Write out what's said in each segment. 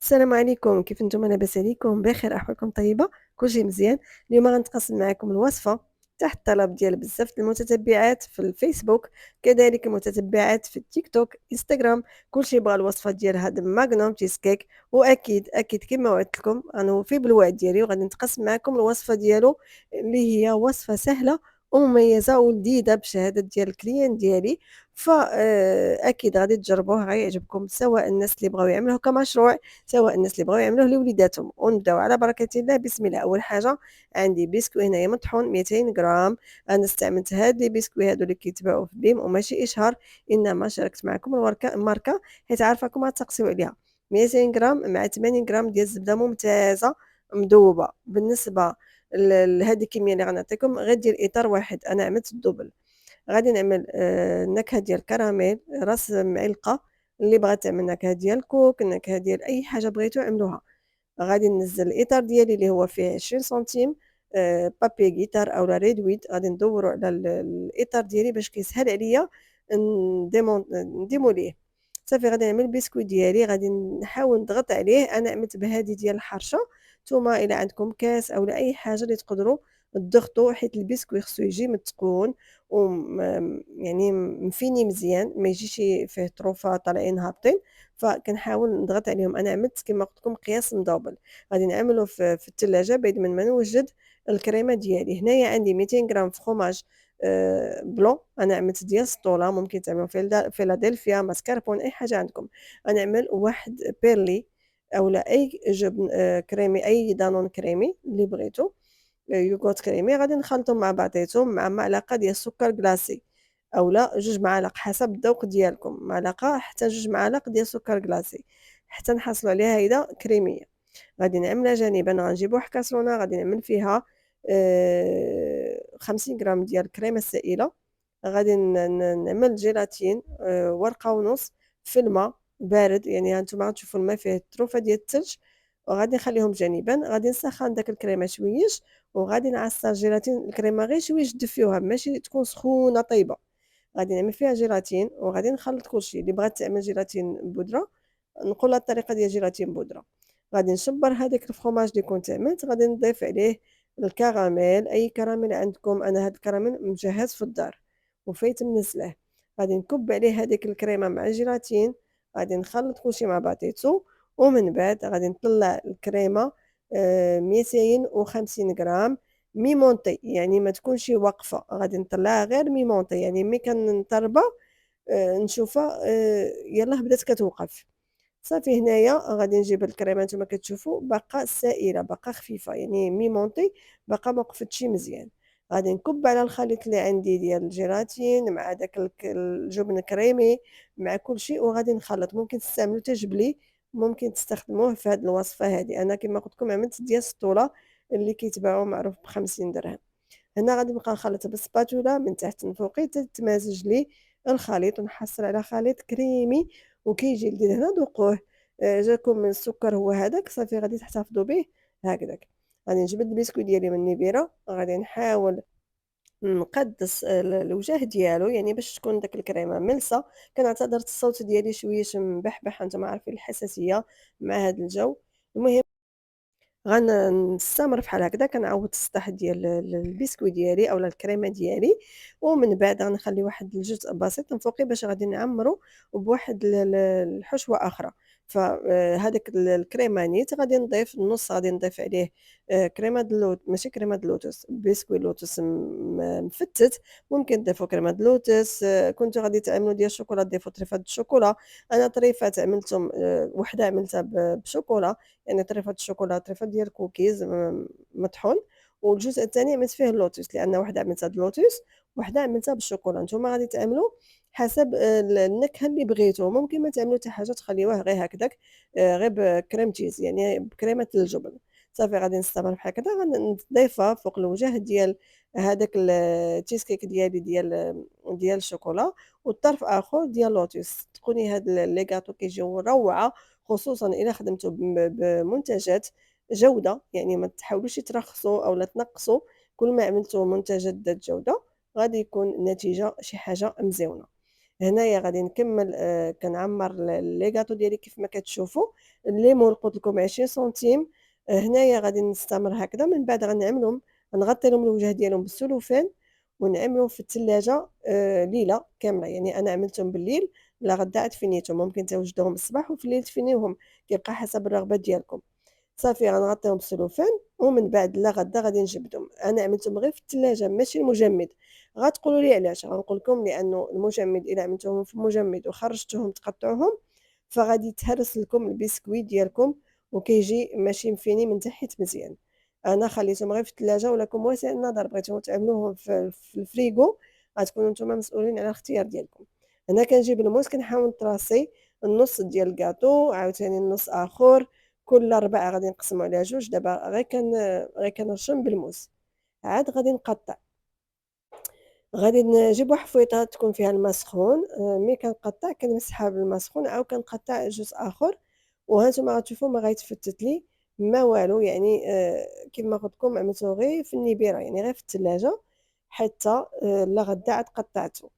السلام عليكم، كيف نتوما لاباس عليكم؟ بخير، أحوالكم طيبة؟ كلشي مزيان. اليوم غنتقاسم معكم الوصفة تحت الطلب ديال بزاف د المتتبعات في الفيسبوك، كذلك المتتبعات في التيك توك، انستغرام. كلشي بغى الوصفة ديال هاد الماغنوم تشيز كيك، واكيد كما وعدت لكم غنوفي بالوعد ديالي وغادي نتقاسم معكم الوصفة ديالو، اللي هي وصفة سهلة ومميزة ولذيذة بشهادة ديال الكليان ديالي. أكيد غادي تجربوه غيعجبكم، سواء الناس اللي بغاو يعملوه كمشروع، سواء الناس اللي بغاو يعملوه لوليداتهم. ونبداو على بركة الله. بسم الله. أول حاجة عندي بسكوي هنايا مطحون 200 غرام. أنا استعملت هاد لي بسكوي هادو اللي كيتباعوا في بيم وماشي إشهار، إنما شاركت معكم الماركة حيت عارفاكم غتقسيو عليها. 200 غرام مع 80 غرام ديال الزبدة ممتازة مذوبة. بالنسبة لهاد الكمية اللي غنعطيكم غير ديال إطار واحد، أنا عملت الدوبل. غادي نعمل النكهة ديال الكراميل، راس معلقة. اللي بغات تعمل نكهة ديال الكوك، نكهة ديال أي حاجة بغيتو عملوها. غادي ننزل الإطار ديالي اللي هو فيه 20 سنتيم بابي غيتار أولا ريدويد. غادي ندورو على الإطار ديالي باش كيسهل عليا نديموليه. صافي غادي نعمل البسكويت ديالي، غادي نحاول نضغط عليه. أنا عملت بهادي ديال الحرشة، نتوما إلا عندكم كاس أولا أي حاجة اللي تقدروا تضغطوا، حيت البسكويت خصو يجي متقون يعني مفيني مزيان، ما يجيش فيه طروفة طالعين هابطين. فكنحاول نضغط عليهم. أنا عملت كما قلت لكم قياس مدوبل. غادي نعملو في الثلاجة بعد من ما نوجد الكريمة ديالي. هنايا عندي 200 غرام فخوماج بلون. أنا عملت ديال سطولا، ممكن تعملو فيلادلفيا، ماسكاربون، أي حاجة عندكم. غنعمل واحد بيرلي أولا أي جبن كريمي، أي دانون كريمي اللي بغيتو، يوغورت كريمي. غادي نخلطهم مع بعضياتهم مع معلقة ديال السكر كلاصي أولا 2 معالق حسب الذوق ديالكم، معلقة حتى 2 معالق ديال السكر كلاصي، حتى نحصلوا عليها هيدا كريمية. غادي نعملها جانبًا. غنجيب واحد الكاسرونة غادي نعمل فيها 50 غرام ديال الكريمة السائلة. غادي نعمل جيلاتين ورقة ونص في الماء بارد، يعني ها نتوما غتشوفوا الماء فيه الطروفة ديال الثلج. وغادي نخليهم جانبًا. غادي نسخّن داك الكريمة شويش، وغادي نعصر الجيلاتين الكريمة غير شويش دفيوها، ماشي تكون سخونة طايبة. غادي نعمل فيها جيلاتين وغادي نخلط كلشي. اللي بغات تعمل جيلاتين بودرة نقولها الطريقة ديال جيلاتين بودرة. غادي نشبر هذاك الفرomاج اللي كنت عملت، غادي نضيف عليه الكراميل، أي كراميل عندكم. أنا هاد الكراميل مجهّز في الدار وفايت منزلاه. غادي نكب عليه هاديك الكريمة مع الجيلاتين، غادي نخلط كلشي مع بعضياتو. ومن بعد غادي نطلّع الكريمة 250 غرام ميمونطي، يعني ما تكونش واقفة. غادي نطلّعها غير ميمونطي، يعني ملي كنطربها نشوفها يلاه بدات كتوقف. صافي هنايا غادي نجيب الكريمة نتوما كتشوفوا باقا سائلة، باقا خفيفة، يعني ميمونطي، باقا ما وقفتش مزيان. غادي نكب على الخليط اللي عندي ديال الجيلاتين مع داك الجبن الكريمي مع كلشي، وغادي نخلط. ممكن تستعملوا حتى جبلي، ممكن تستخدموه في هاد الوصفة هادي. أنا كما قلت لكم عملت ديال السطولة اللي كيتباعوا معروف ب50 درهم. هنا غادي نبقى نخلط بالسباتولا من تحت من فوقي حتى تمازج لي الخليط ونحصل على خليط كريمي وكيجي لذيذ. هنا ذوقوه. جاكم من السكر هو هذاك. صافي غادي تحتفظوا به هكذاك. غادي نجبد البسكويت ديالي من النبيرة، غادي نحاول نقدّس الوجه ديالو، يعني باش تكون داك الكريمة ملسة. كنعتذر الصوت ديالي شويش مبحبح، هانتوما عارفين الحساسية مع هاد الجو. المهم نستمر بحال هكذا. كنعوّض السطح ديال البسكويت ديالي أولا الكريمة ديالي. ومن بعد غنخلي واحد الجزء بسيط من فوقي باش غادي نعمّرو بواحد الحشوة أخرى. هاداك الكريمة نيت غادي نضيف النُص، غادي نضيف عليه كريمة ماشي كريمة لوتس، بسكوي لوتس مفتت. ممكن تضيفوا كريمة لوتس. كنتو غادي تعملوا ديال الشوكولا ضيفوا طريفات الشوكولا. أنا طريفات عملتهم وحدة عملتها بشوكولا، يعني طريفة الشوكولا، طريفة ديال الكوكيز مطحون. والجزء الثاني عملت فيه اللوتس، لأن وحدة عملتها باللوتس وحدة عملتها بالشوكولا. نتوما غادي تعملوا حسب النكهة اللي بغيتو. ممكن ما تعملوا حتى حاجة تخليوه غير هكداك غير بكريم تشيز، يعني بكريمة الجبن. صافي غادي نستمر بحال هكذا. نضيفها فوق الوجه ديال هذاك التشيز كيك ديالي ديال الشوكولا، والطرف آخر ديال اللوتس. تقولي هاد لي غاتو كيجيو روعة، خصوصًا إلا خدمتو بمنتجات جودة، يعني ما تحاولوش ترخصوا أولا تنقّصوا. كل ما عملتوا منتجات ذات جودة غادي يكون النتيجة شي حاجة مزيونة. هنايا غادي نكمّل كنعمّر لي غاتو ديالي كيف ما كتشوفوا، الليمون قلت لكم 20 سنتيم، هنايا غادي نستمر هكذا، من بعد غنعملهم نغطي لهم الوجه ديالهم بالسلوفان ونعملهم في التلاجة ليلة كاملة، يعني أنا عملتهم بالليل، لا غدا عاد فينيتهم، ممكن توجدوهم الصباح وفي الليل تفينيوهم، كيبقى حسب الرغبة ديالكم. صافي غنغطيهم بالسلوفان ومن بعد لا غدا غادي نجبدهم، أنا عملتهم غير في التلاجة ماشي المجمد، غتقولوا لي علاش، غنقول لكم لأنه المجمد إلا عملتوهم في المجمد وخرجتوهم تقطعوهم فغادي يتهرس لكم البسكويت ديالكم وكيجي ماشي مفيني من تحت مزيان، أنا خليتهم غير في التلاجة ولكم واسع النظر بغيتو تعملوهم في الفريغو غتكونوا نتوما مسؤولين على الاختيار ديالكم. هنا كنجيب الموس كنحاول نطراسي النص ديال الكاطو عاوتاني النص آخر كل 4 غادي نقسمو على 2 دابا غير كنرشم بالموس، عاد غادي نقطّع، غادي نجيب واحد الفويطة تكون فيها الماء سخون، ملي كنقطّع كنمسحها بالماء سخون عاود كنقطّع جزء آخر، وها نتوما غتشوفوا ما غيتفتت لي ما والو يعني كيما قلت لكم عملته غير في النبيرة يعني غير في التلاجة حتى لا غدا عاد قطّعته.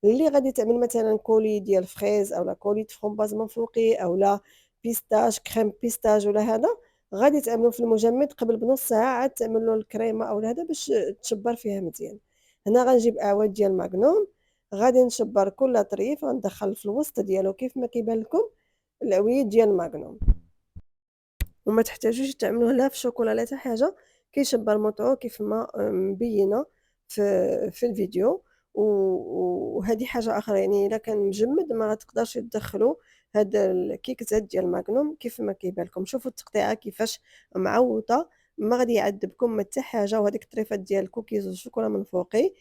اللي غادي تعمل مثلًا كولي ديال فريز أولا كولي د فرومباز من فوقيه أولا بيستاش كريم بيستاج ولا هذا، غادي تعملو في المجمد قبل بنُص ساعة عاد تعمل له الكريمة أولا هذا باش تشبّر فيها مزيان. هنا غنجيب أعواد ديال ماغنوم، غادي نشبّر كل طريف غندخّل في الوسط ديالو كيف ما كيبان لكم العويد ديال ماغنوم، وما تحتاجوش تعملوه لا في شوكولا لا حتى حاجة، كيشبّر مطعوع كيف ما مبيّنة في الفيديو، وهذه حاجة أخرى يعني إلا كان مجمّد ما غاتقدرش تدخّلوا هاد الكيكزات ديال ماغنوم كيف ما كيبان لكم، شوفوا التقطيعة كيفاش معوّطة، ما غادي يعذّبكم ما حتى حاجة، وهاديك الطريفات ديال الكوكيز والشوكولا من فوقي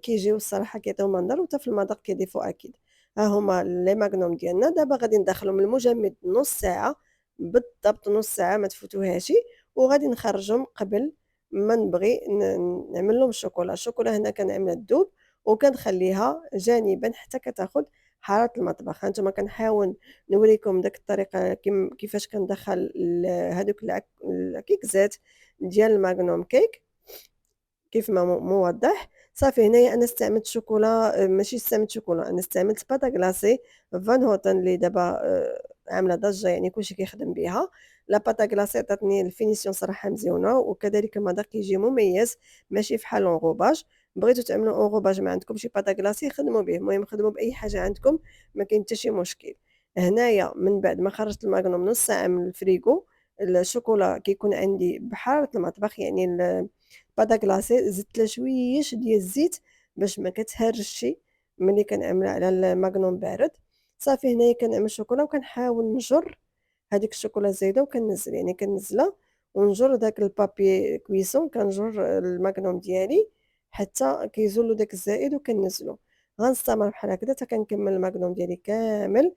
كيجيو الصراحة كيعطيو منظر وحتى في المذاق كيضيفوا أكيد. ها هما لي ماغنوم ديالنا، دابا غادي ندخّلهم المجمد نُص ساعة، بالضبط نُص ساعة ما تفوتوهاش، وغادي نخرّجهم قبل ما نبغي نعمل لهم الشوكولا، الشوكولا هنا كنعملها تذوب وكنخلّيها جانبًا حتى كتاخد حرارة المطبخ، ها نتوما كنحاول نوريكم داك الطريقة كيفاش كندخّل هادوك الكيكزات ديال الماغنوم كيك كيف ما موضّح، صافي هنايا أنا استعملت شوكولا ماشي استعملت شوكولا، أنا استعملت باتا غلاسي فان هوتن اللي دابا عاملة ضجة يعني كلشي كيخدم بها، لا باتا غلاسي عطاتني الfinition صراحة مزيونة وكذلك المذاق كيجي مميز ماشي فحال l'enrobage، بغيتو تعملوا enrobage ما عندكمش باتا غلاسي خدموا به، المهم خدموا بأي حاجة عندكم ما كاين حتى شي مشكل. هنايا من بعد ما خرجت الماغنوم نُص ساعة من الفريغو، الشوكولا كيكون عندي بحرارة المطبخ يعني بادا كلاصي زدت لها شويش ديال الزيت باش ما كتهرّجش ملي كنعملها على الماغنوم بارد، صافي هنايا كنعمل الشوكولا وكنحاول نجر هاديك الشوكولا الزايدة وكننزّل، يعني كننزّلها ونجر داك البابي كويسون كنجر الماغنوم ديالي حتى كيزول داك الزائد وكننزّلو، غنستمر بحال هكذا حتى كنكمّل الماغنوم ديالي كامل.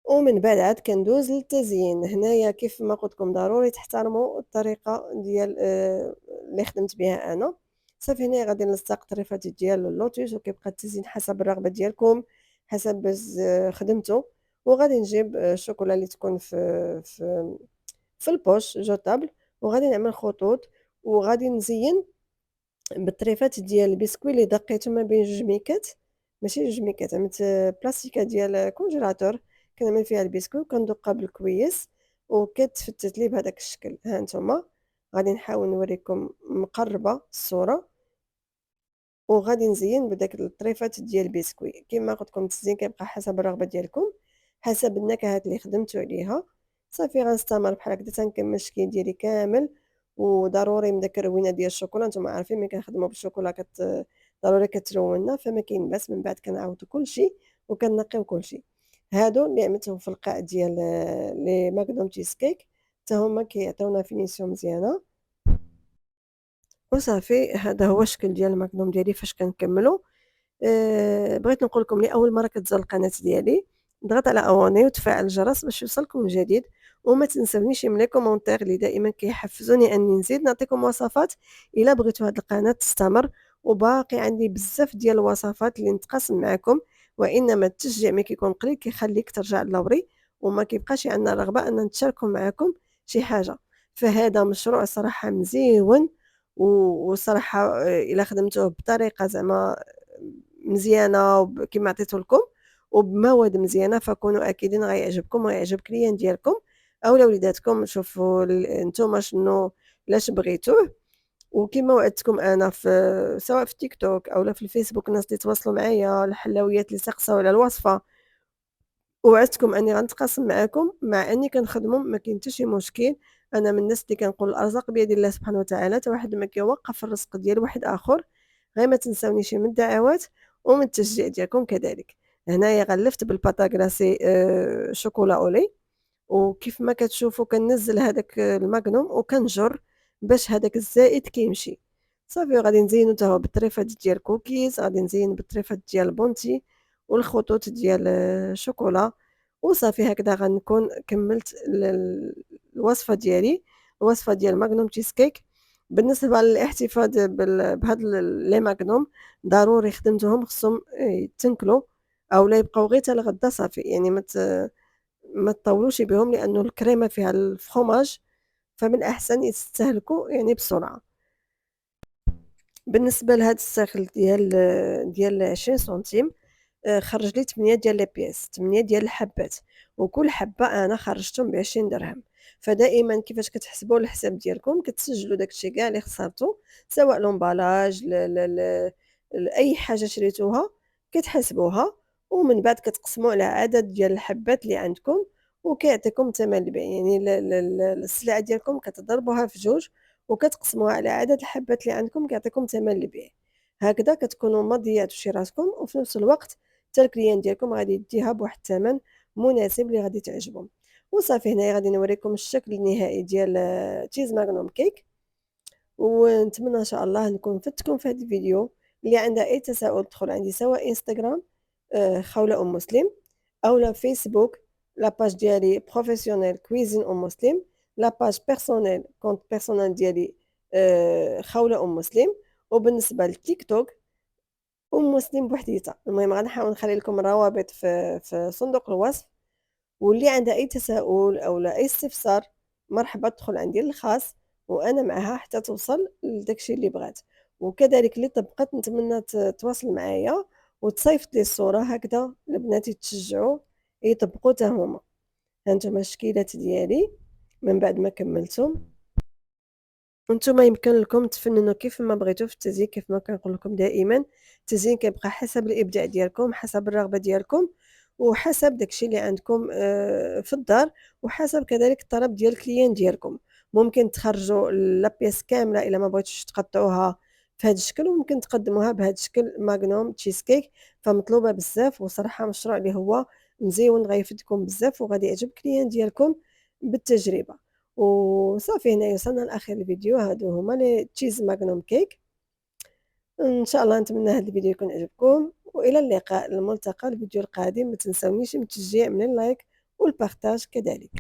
ومن بعد عاد كندوز للتزيين، هنايا كيف ما قُلت لكم ضروري تحترموا الطريقة ديال اللي خدمت بها أنا، صافي هنايا غادي نلصّق طريفات ديال اللوتيس وكيبقى التزيين حسب الرغبة ديالكم، حسب باش خدمتو، وغادي نجيب الشوكولا اللي تكون في البوش جوتابل وغادي نعمل خطوط وغادي نزيّن بالطريفات ديال البسكوي اللي دقيتو ما بين جوج ميكات، ماشي جوج ميكات عملت بلاستيكة ديال كونجيلاتور كنعمل فيها البسكوي وكندقها بالكويس وكتفتت لي بهذاك الشكل، ها نتوما غادي نحاول نوريكم مقربة الصورة، وغادي نزين بداك الطريفات ديال البسكوي، كيما قلت لكم التزيين كيبقى حسب الرغبة ديالكم، حسب النكهات اللي خدمتو عليها، صافي غنستمر بحال هكدا تنكمل الشكل ديالي كامل، وضروري من داك الروينة ديال الشوكولا نتوما عارفين ملي كنخدمو بالشوكولا ضروري كترونّا فما كاين باس من بعد كنعاودو كلشي وكنقيو كلشي، هادو اللي عملتهم في القاع ديال لي ماكدون تشيز كيك حتى هُما كيعطيونا فينيسيون مزيانة. وصافي هذا هو الشكل ديال الماكدون ديالي فاش كنكمّلو، بغيت نقول لكم اللي أول مرة كتزور القناة ديالي اضغط على أبوني وتفعل الجرس باش يوصلكم الجديد، وما تنساونيش من لي كومونتير اللي دائمًا كيحفزوني أني نزيد نعطيكم وصفات إلا بغيتو هاد القناة تستمر، وباقي عندي بزاف ديال الوصفات اللي نتقاسم معاكم، وإنما التشجيع ملي كيكون قليل كيخليك ترجع للوري، وما كيبقاش عندنا الرغبة أن نتشاركوا معاكم شي حاجة، فهذا مشروع صراحة مزيون و وصراحة إلا خدمتوه بطريقة زعما مزيانة كيما عطيته لكم وبمواد مزيانة، فكونوا أكيدين غيعجبكم ويعجب كليان ديالكم أولا وليداتكم. شوفوا نتوما شنو علاش بغيتوه. وكما وعدتكم أنا سواء في تيك توك أولا في الفيسبوك الناس اللي تواصلوا معايا، الحلويات اللي سقساو على الوصفة، وعدتكم أني غنتقاسم معاكم، مع أني كنخدموا ما كاين حتى شي مشكل. أنا من الناس اللي كنقول الأرزاق بيد الله سبحانه وتعالى، حتى واحد ما كيوقّف الرزق ديال واحد آخر. غير ما تنساونيش من الدعوات ومن التشجيع ديالكم كذلك. هنايا غلّفت بالباتا شوكولا أولي، وكيف ما كتشوفوا كنزّل هذاك الماغنوم وكنجر باش هذاك الزائد كيمشي. صافي غادي نزينو حتى هو بالطريفات ديال كوكيز، غادي نزين بالطريفات ديال بونتي والخطوط ديال الشوكولا. وصافي هكذا غنكون كمّلت الوصفة ديالي، الوصفة ديال ماغنوم تشيز كيك. بالنسبة للاحتفاظ بهاد لي ماغنوم، ضروري خدمتهم خصهم يتنكلوا أولا يبقاو غير حتى لغدا صافي، يعني ما تطوّلوش بهم لأنه الكريمة فيها الفخوماج، فمن الأحسن يستهلكوا يعني بسرعة. بالنسبة لهاد الساخل ديال 20 سنتيم، خرّج لي 8 ديال لي بياس، 8 ديال الحبّات، وكل حبّة أنا خرّجتهم ب20 درهم. فدائمًا كيفاش كتحسبوا الحساب ديالكم كتسجلوا داك الشي كاع اللي خسرتو، سواء لومبالاج ل ل ل أي حاجة شريتوها كتحسبوها، ومن بعد كتقسموا على عدد ديال الحبّات اللي عندكم، وكيعطيكم تمن البيع. يعني ال ال ال السلعة ديالكم كتضربوها في جوج وكتقسموها على عدد الحبّات اللي عندكم كيعطيكم تمن البيع. هكذا كتكونوا ما ضيّعتوش شي راسكم، وفي نفس الوقت حتى الكليان ديالكم غادي يديها بواحد الثمن مناسب اللي غادي تعجبهم. وصافي هنايا غادي نوريكم الشكل النهائي ديال تشيز ماغنوم كيك. ونتمنى إن شاء الله نكون فدتكم في هذا الفيديو. اللي عندها أي تساؤل تدخل عندي سواء انستغرام خولة أم مسلم، أولا فيسبوك لاباج ديالي بروفيسيونيل كويزين أم مسلم، لاباج بيرسونيل كونت بيرسونيل ديالي خولة أم مسلم. وبالنسبة للتيك توك أم مسلم بوحديتها. المهم غنحاول نخلي لكم الروابط في صندوق الوصف. واللي عندها أي تساؤل أولا أي استفسار مرحبا تدخل عندي للخاص، وأنا معاها حتى توصل لداك الشي اللي بغات. وكذلك اللي طبقت نتمنى تواصل معايا وتصيفط لي الصورة، هكذا البنات يتشجعوا يطبقوا حتى هما. هانتوما الشكيلات ديالي من بعد ما كملتهم. وانتم يمكن لكم تفننوا كيف ما بغيتوا في التزيين. كيف ما كنقول لكم دائما التزيين كيبقى حسب الابداع ديالكم، حسب الرغبه ديالكم، وحسب داكشي اللي عندكم في الدار، وحسب كذلك الطلب ديال الكليان ديالكم. ممكن تخرجوا لابيس كامله الا ما بغيتوش تقطعوها في هذا الشكل، وممكن تقدموها بهذا الشكل ماغنوم تشيز كيك. فمطلوبه بزاف، وصراحه مشروع اللي هو مزيون غيفيدكم بزاف وغادي يعجب الكليان ديالكم بالتجربه. وصافي هنايا وصلنا لآخر الفيديو. هادو هما لي تشيز ماغنوم كيك. إن شاء الله نتمنى هاد الفيديو يكون عجبكم، وإلى اللقاء الملتقى الفيديو القادم. ما تنساونيش من التشجيع من اللايك والبارطاج كذلك.